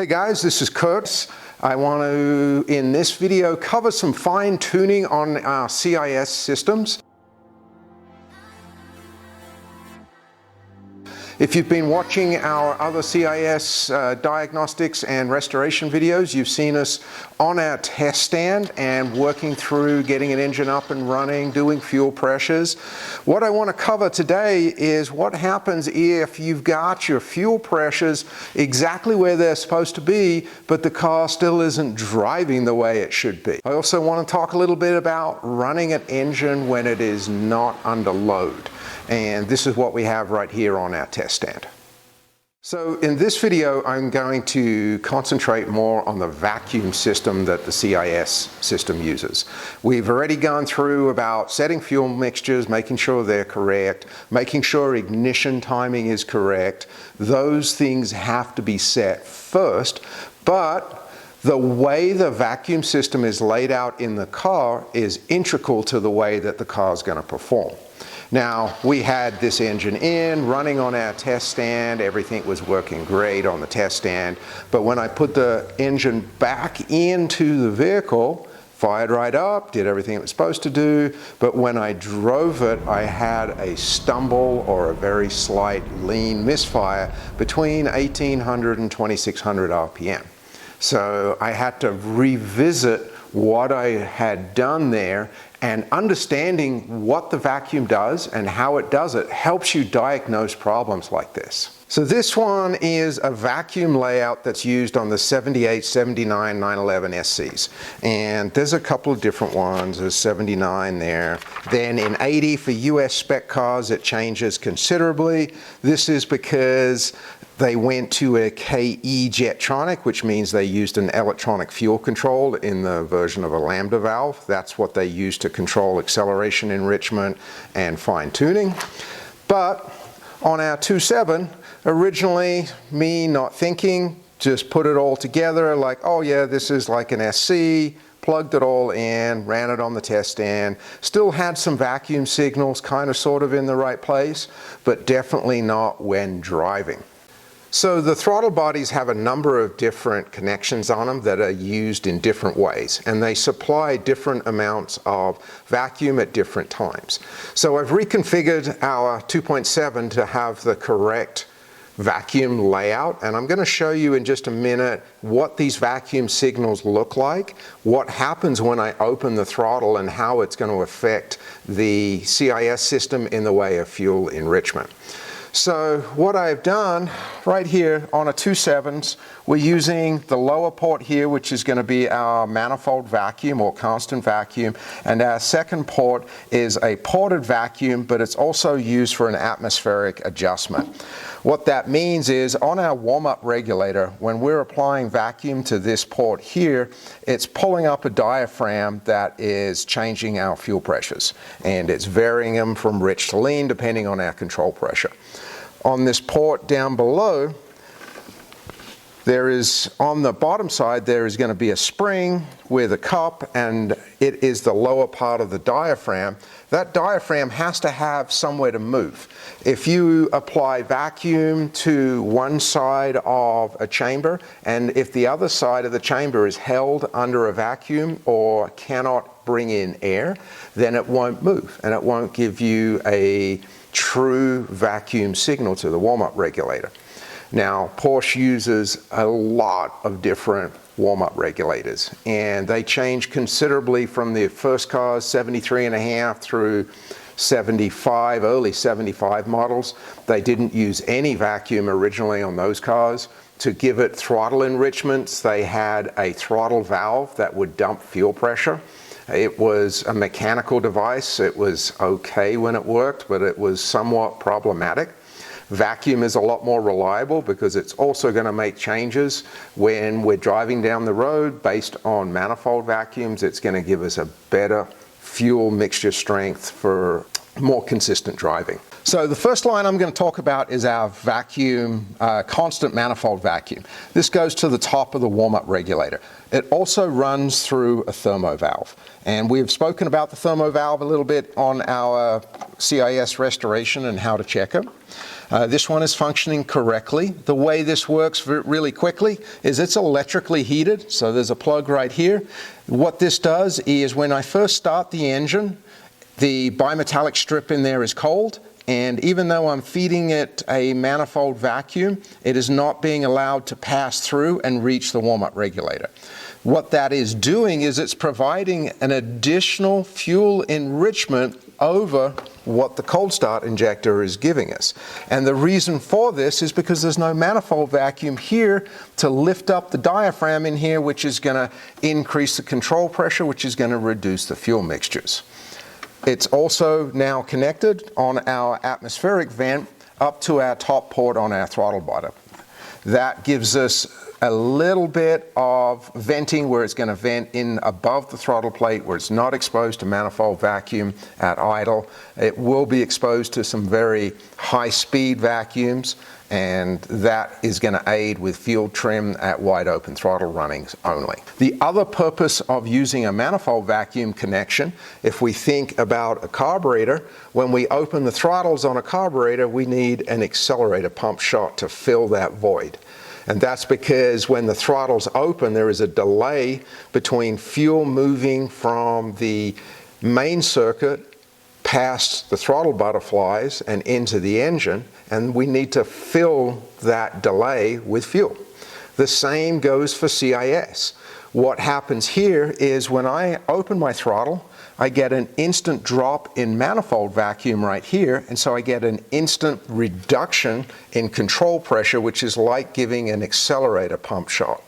Hey guys, this is Kurt. I want to, in this video, cover some fine tuning on our CIS systems. If you've been watching our other CIS diagnostics and restoration videos, you've seen us on our test stand and working through getting an engine up and running, doing fuel pressures. What I want to cover today is what happens if you've got your fuel pressures exactly where they're supposed to be, but the car still isn't driving the way it should be. I also want to talk a little bit about running an engine when it is not under load. And this is what we have right here on our test stand. So in this video, I'm going to concentrate more on the vacuum system that the CIS system uses. We've already gone through about setting fuel mixtures, making sure they're correct, making sure ignition timing is correct. Those things have to be set first, but the way the vacuum system is laid out in the car is integral to the way that the car is going to perform. Now, we had this engine in, running on our test stand, everything was working great on the test stand, but when I put the engine back into the vehicle, fired right up, did everything it was supposed to do, but when I drove it, I had a stumble or a very slight lean misfire between 1800 and 2600 RPM. So I had to revisit what I had done there, and understanding what the vacuum does and how it does it helps you diagnose problems like this. So this one is a vacuum layout that's used on the 78, 79, 911 SCs. And there's a couple of different ones. There's 79 there. Then in 80 for US spec cars, it changes considerably. This is because they went to a KE Jetronic, which means they used an electronic fuel control in the version of a lambda valve. That's what they used to control acceleration enrichment and fine tuning. But on our 2.7, originally me not thinking, just put it all together like, oh yeah, this is like an SC, plugged it all in, ran it on the test stand, still had some vacuum signals kind of sort of in the right place, but definitely not when driving. So the throttle bodies have a number of different connections on them that are used in different ways, and they supply different amounts of vacuum at different times. So I've reconfigured our 2.7 to have the correct vacuum layout, and I'm going to show you in just a minute what these vacuum signals look like, what happens when I open the throttle, and how it's going to affect the CIS system in the way of fuel enrichment. So what I've done right here on a 2.7s, we're using the lower port here, which is going to be our manifold vacuum or constant vacuum, and our second port is a ported vacuum, but it's also used for an atmospheric adjustment. What that means is on our warm-up regulator, when we're applying vacuum to this port here, it's pulling up a diaphragm that is changing our fuel pressures, and it's varying them from rich to lean depending on our control pressure. On this port down below, there is, on the bottom side, there is going to be a spring with a cup, and it is the lower part of the diaphragm. That diaphragm has to have somewhere to move. If you apply vacuum to one side of a chamber, and if the other side of the chamber is held under a vacuum or cannot bring in air, then it won't move, and it won't give you a true vacuum signal to the warm-up regulator. Now, Porsche uses a lot of different warm-up regulators, and they change considerably from the first cars, 73.5 through 75, early 75 models. They didn't use any vacuum originally on those cars. To give it throttle enrichments, they had a throttle valve that would dump fuel pressure. It was a mechanical device. It was okay when it worked, but it was somewhat problematic. Vacuum is a lot more reliable because it's also going to make changes when we're driving down the road based on manifold vacuums. It's going to give us a better fuel mixture strength for more consistent driving. So the first line I'm going to talk about is our vacuum, constant manifold vacuum. This goes to the top of the warm-up regulator. It also runs through a thermo valve. And we've spoken about the thermo valve a little bit on our CIS restoration and how to check it. This one is functioning correctly. The way this works really quickly is it's electrically heated, so there's a plug right here. What this does is when I first start the engine, the bimetallic strip in there is cold, and even though I'm feeding it a manifold vacuum, it is not being allowed to pass through and reach the warm-up regulator. What that is doing is it's providing an additional fuel enrichment over what the cold start injector is giving us. And the reason for this is because there's no manifold vacuum here to lift up the diaphragm in here, which is going to increase the control pressure, which is going to reduce the fuel mixtures. It's also now connected on our atmospheric vent up to our top port on our throttle body. That gives us a little bit of venting where it's going to vent in above the throttle plate where it's not exposed to manifold vacuum at idle. It will be exposed to some very high speed vacuums, and that is going to aid with field trim at wide open throttle runnings only. The other purpose of using a manifold vacuum connection, if we think about a carburetor, when we open the throttles on a carburetor, we need an accelerator pump shot to fill that void. And that's because when the throttle's open, there is a delay between fuel moving from the main circuit past the throttle butterflies and into the engine, and we need to fill that delay with fuel. The same goes for CIS. What happens here is when I open my throttle, I get an instant drop in manifold vacuum right here, and so I get an instant reduction in control pressure, which is like giving an accelerator pump shot.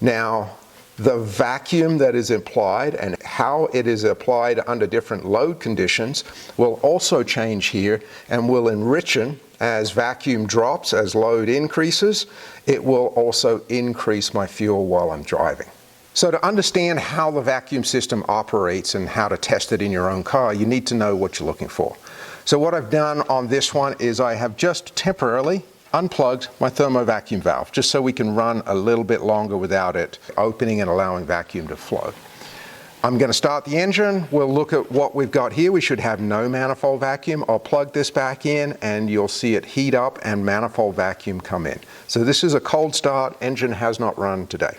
Now, the vacuum that is applied and how it is applied under different load conditions will also change here and will enrich it as vacuum drops, as load increases. It will also increase my fuel while I'm driving. So to understand how the vacuum system operates and how to test it in your own car, you need to know what you're looking for. So what I've done on this one is I have just temporarily unplugged my thermo vacuum valve, just so we can run a little bit longer without it opening and allowing vacuum to flow. I'm going to start the engine. We'll look at what we've got here. We should have no manifold vacuum. I'll plug this back in and you'll see it heat up and manifold vacuum come in. So this is a cold start. Engine has not run today.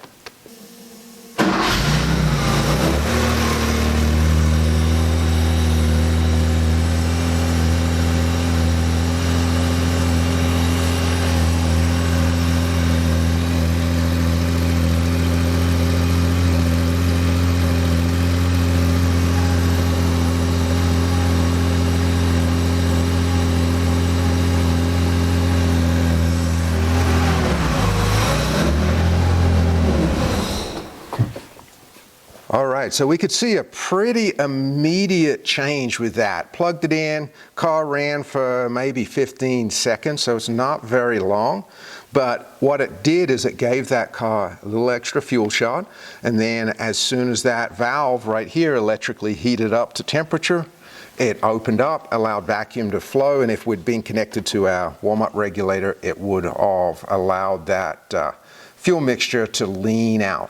All right, so we could see a pretty immediate change with that. Plugged it in, car ran for maybe 15 seconds, so it's not very long. But what it did is it gave that car a little extra fuel shot, and then as soon as that valve right here electrically heated up to temperature, it opened up, allowed vacuum to flow, and if we'd been connected to our warm-up regulator, it would have allowed that fuel mixture to lean out.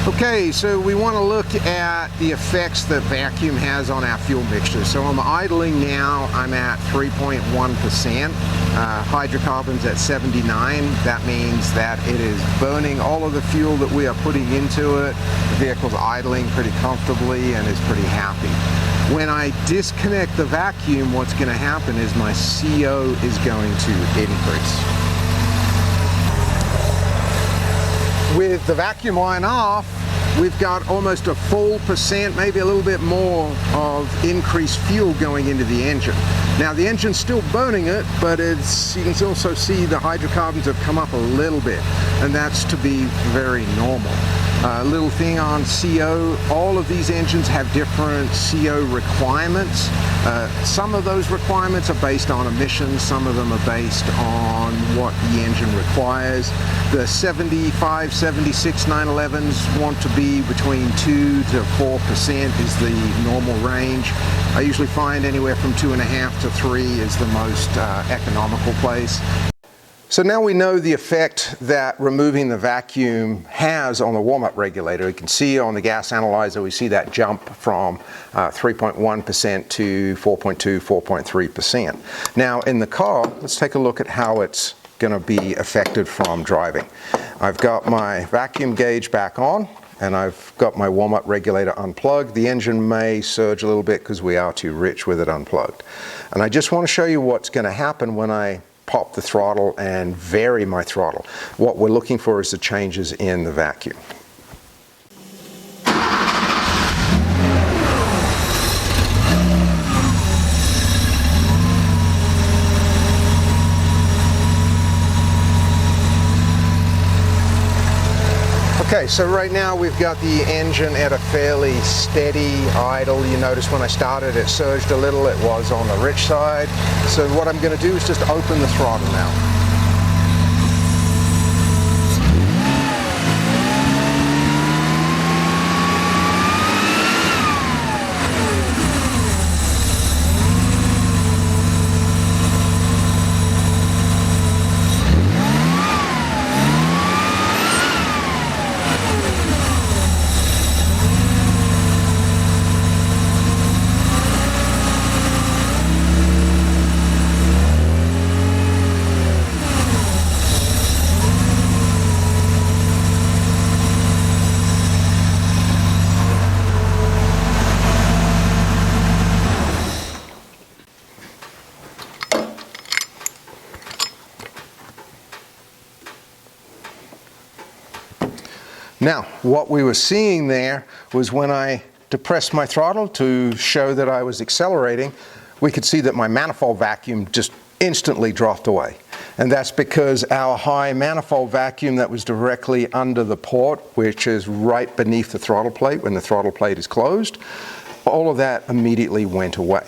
Okay, so we want to look at the effects that vacuum has on our fuel mixture. So I'm idling now, I'm at 3.1%, hydrocarbons at 79. That means that it is burning all of the fuel that we are putting into it. The vehicle's idling pretty comfortably and is pretty happy. When I disconnect the vacuum, what's going to happen is my CO is going to increase. With the vacuum line off, we've got almost a full percent, maybe a little bit more of increased fuel going into the engine. Now the engine's still burning it, but you can also see the hydrocarbons have come up a little bit, and that's to be very normal. Little thing on CO, all of these engines have different CO requirements. Some of those requirements are based on emissions, some of them are based on what the engine requires. The 75, 76 911s want to be between 2 to 4% is the normal range. I usually find anywhere from 2.5 to 3 is the most economical place. So now we know the effect that removing the vacuum has on the warm-up regulator. You can see on the gas analyzer, we see that jump from 3.1% to 4.2, 4.3%. Now in the car, let's take a look at how it's going to be affected from driving. I've got my vacuum gauge back on, and I've got my warm-up regulator unplugged. The engine may surge a little bit because we are too rich with it unplugged. And I just want to show you what's going to happen when I pop the throttle and vary my throttle. What we're looking for is the changes in the vacuum. Okay, so right now we've got the engine at a fairly steady idle. You notice when I started it surged a little, it was on the rich side. So what I'm going to do is just open the throttle now. Now, what we were seeing there was when I depressed my throttle to show that I was accelerating, we could see that my manifold vacuum just instantly dropped away. And that's because our high manifold vacuum that was directly under the port, which is right beneath the throttle plate when the throttle plate is closed, all of that immediately went away.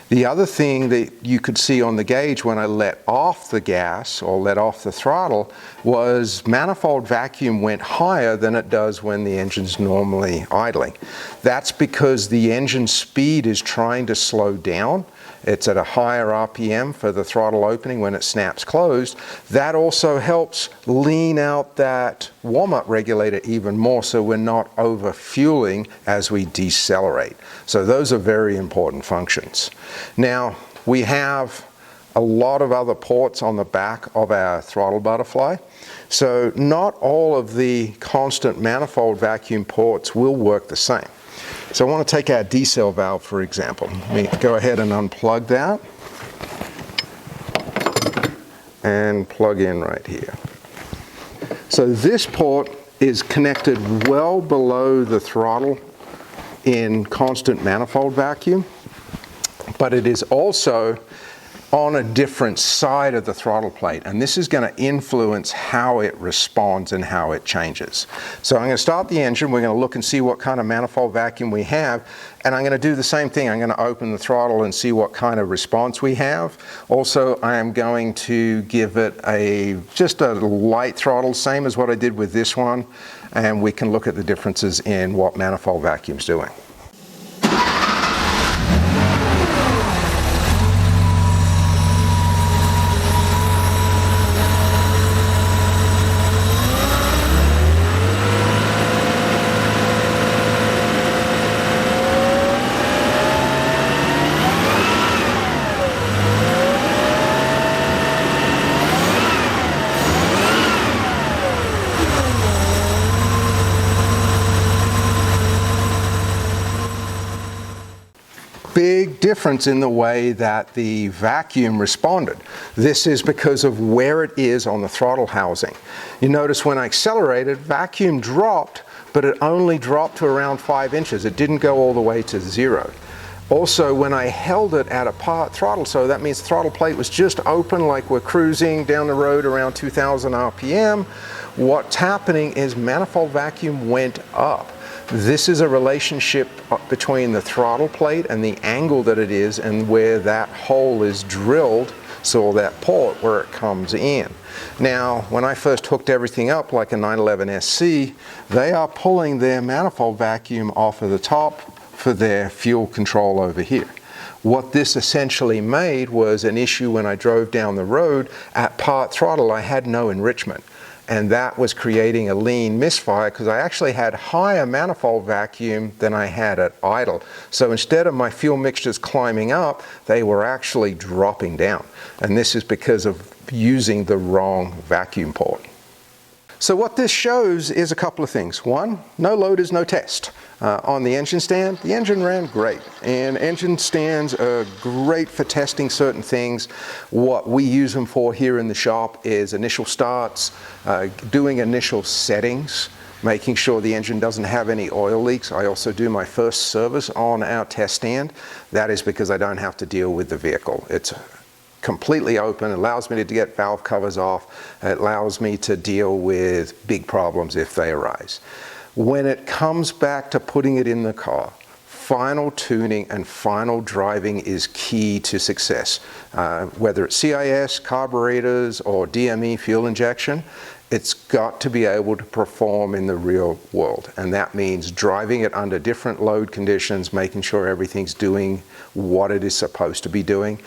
The other thing that you could see on the gauge when I let off the gas or let off the throttle was manifold vacuum went higher than it does when the engine's normally idling. That's because the engine speed is trying to slow down. It's at a higher RPM for the throttle opening when it snaps closed. That also helps lean out that warm-up regulator even more so we're not over-fueling as we decelerate. So those are very important functions. Now, we have a lot of other ports on the back of our throttle butterfly. So not all of the constant manifold vacuum ports will work the same. So I want to take our decel valve, for example. Let me go ahead and unplug that and plug in right here. So this port is connected well below the throttle in constant manifold vacuum, but it is also on a different side of the throttle plate, and this is going to influence how it responds and how it changes. So I'm going to start the engine, we're going to look and see what kind of manifold vacuum we have, and I'm going to do the same thing. I'm going to open the throttle and see what kind of response we have. Also, I am going to give it just a light throttle, same as what I did with this one, and we can look at the differences in what manifold vacuum's doing. Big difference in the way that the vacuum responded. This is because of where it is on the throttle housing. You notice when I accelerated, vacuum dropped, but it only dropped to around 5 inches. It didn't go all the way to 0. Also, when I held it at a part throttle, so that means the throttle plate was just open like we're cruising down the road around 2000 RPM, what's happening is manifold vacuum went up. This is a relationship between the throttle plate and the angle that it is and where that hole is drilled, so that port where it comes in. Now, when I first hooked everything up like a 911 SC, they are pulling their manifold vacuum off of the top for their fuel control over here. What this essentially made was an issue when I drove down the road. At part throttle, I had no enrichment. And that was creating a lean misfire because I actually had higher manifold vacuum than I had at idle. So instead of my fuel mixtures climbing up, they were actually dropping down. And this is because of using the wrong vacuum port. So what this shows is a couple of things. One, no load is no test. On the engine stand, the engine ran great. And engine stands are great for testing certain things. What we use them for here in the shop is initial starts, doing initial settings, making sure the engine doesn't have any oil leaks. I also do my first service on our test stand. That is because I don't have to deal with the vehicle. It's completely open, it allows me to get valve covers off, it allows me to deal with big problems if they arise. When it comes back to putting it in the car, final tuning and final driving is key to success. Whether it's CIS, carburetors, or DME fuel injection, it's got to be able to perform in the real world. And that means driving it under different load conditions, making sure everything's doing what it is supposed to be doing.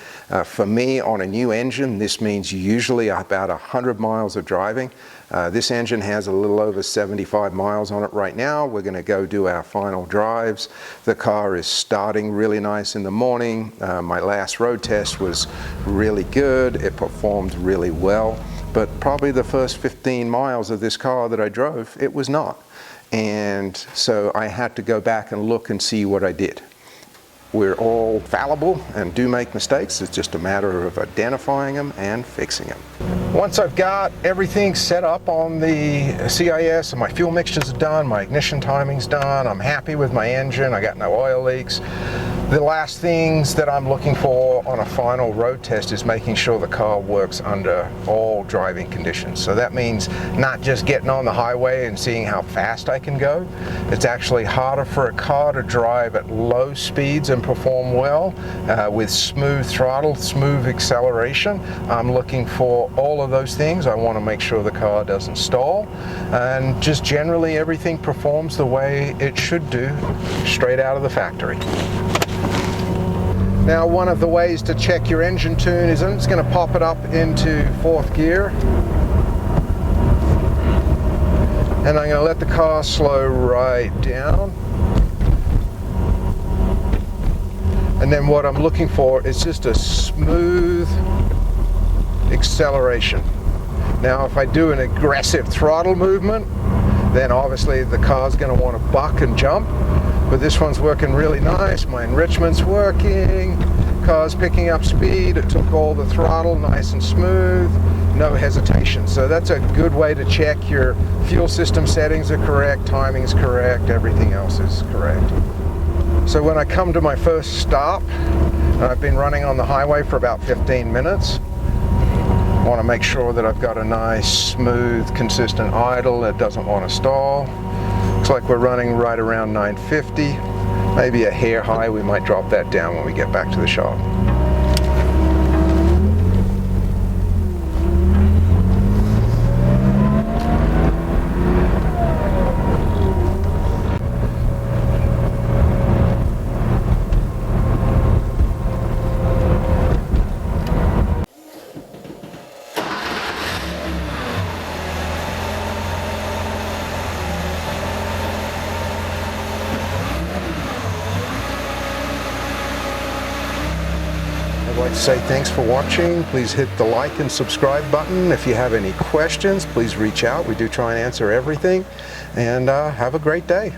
For me, on a new engine, this means usually about 100 miles of driving. This engine has a little over 75 miles on it right now. We're going to go do our final drives. The car is starting really nice in the morning. My last road test was really good. It performed really well. But probably the first 15 miles of this car that I drove, it was not. And so I had to go back and look and see what I did. We're all fallible and do make mistakes. It's just a matter of identifying them and fixing them. Once I've got everything set up on the CIS and my fuel mixtures are done, my ignition timing's done, I'm happy with my engine, I got no oil leaks. The last things that I'm looking for on a final road test is making sure the car works under all driving conditions. So that means not just getting on the highway and seeing how fast I can go. It's actually harder for a car to drive at low speeds and perform well with smooth throttle, smooth acceleration. I'm looking for all of those things. I want to make sure the car doesn't stall, and just generally everything performs the way it should do straight out of the factory. Now, one of the ways to check your engine tune is I'm just going to pop it up into fourth gear. And I'm going to let the car slow right down. And then what I'm looking for is just a smooth acceleration. Now, if I do an aggressive throttle movement, then obviously the car's going to want to buck and jump. But this one's working really nice. My enrichment's working. Car's picking up speed. It took all the throttle, nice and smooth. No hesitation. So that's a good way to check your fuel system settings are correct, timing is correct, everything else is correct. So when I come to my first stop, I've been running on the highway for about 15 minutes. I want to make sure that I've got a nice, smooth, consistent idle that doesn't want to stall. Looks like we're running right around 950, maybe a hair high. We might drop that down when we get back to the shop. I'd like to say thanks for watching. Please hit the like and subscribe button. If you have any questions, please reach out. We do try and answer everything. And have a great day.